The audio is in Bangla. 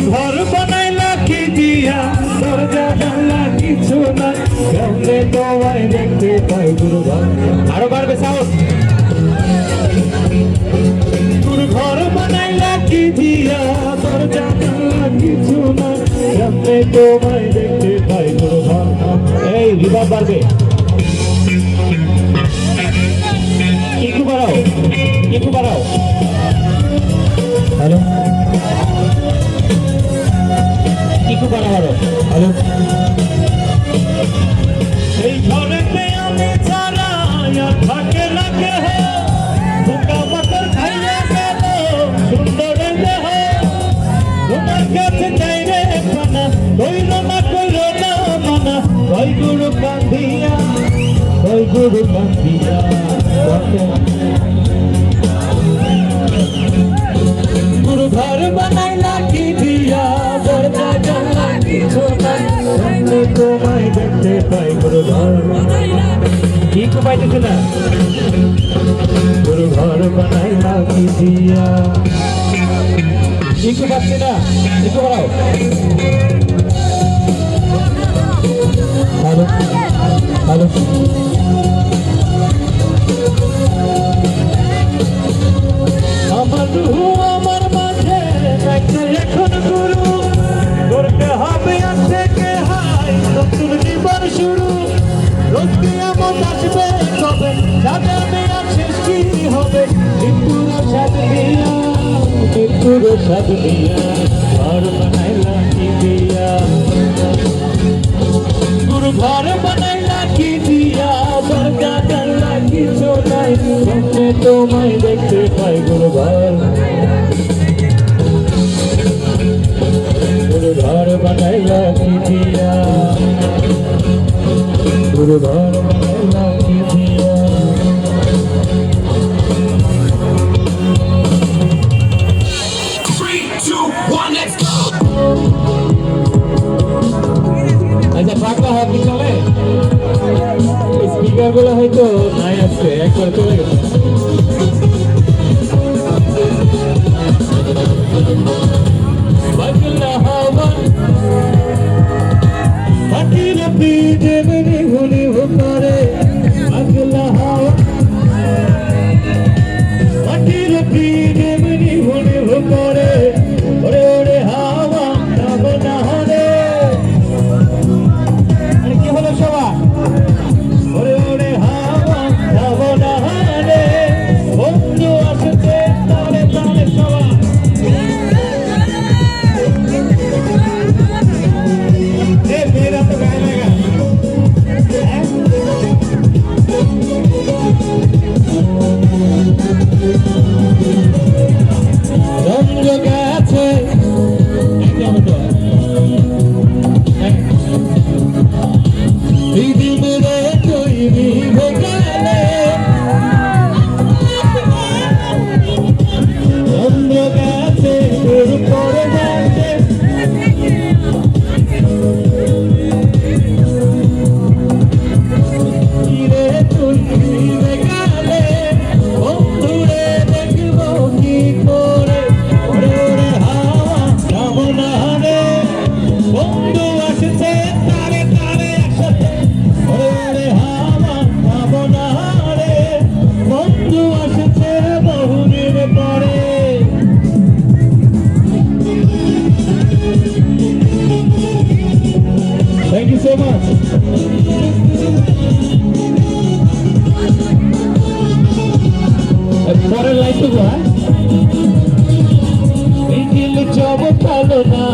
ঘর বানাইলা কি দিয়া দরজা জানলা কিছু নাই কেমনে তোমায় দেখতে পাই গুরু ঘর আরো বাড়বে সাউন্ড গুরু ঘর বানাইলা কি দিয়া দরজা জানলা কিছু নাই কেমনে তোমায় দেখতে পাই গুরু ঘর এই রিভাব বাড়বে একটু বাড়াও হ্যালো একটু বাড়াও হ্যালো এই ঘরেতে আমি ছাড়া আর থাকে না কেহ বোকা পাথর খাইয়া গেল সুন্দর দেহ তোমার কাছে চাই রে পানা কইল না কইল না মানা ওই গুরু কান্দিয়া গুরু ঘর বানাইলা কি দিয়া দরজা জানলা কিছু নাই তোমায় দেখতে পাই গুরু ঘর কি পাইতেছে না গুরু ঘর বানাইলা কি দিয়া কি পাচ্ছে না একটু বলাও হ্যালো হ্যালো আমার রূহ আমার মাঝে এখন গুরু করতে হবে আজ থেকে হাই নতুন জীবন শুরু রোজ কিয়ামত আসবে কবে জানাবে আর শেষ কি হবে মৃত্যুর সাথ দিয়া ঘর বানাইলা কি দিয়া গুরু ঘর বানাইলা কি দিয়া দরজা জানলা কিছু নাই কেমনে তোমায় দেখতে পাই গুরু ঘর বানাইলা কি দিয়া গুরু ঘর বানাইলা কি দিয়া আচ্ছা পাকা হাতি চলে স্পিকার গুলো হয়তো নাই আসছে একবার চলে গেছে Thank you so much. পরের লাইট তো এই দিল জব ভালো না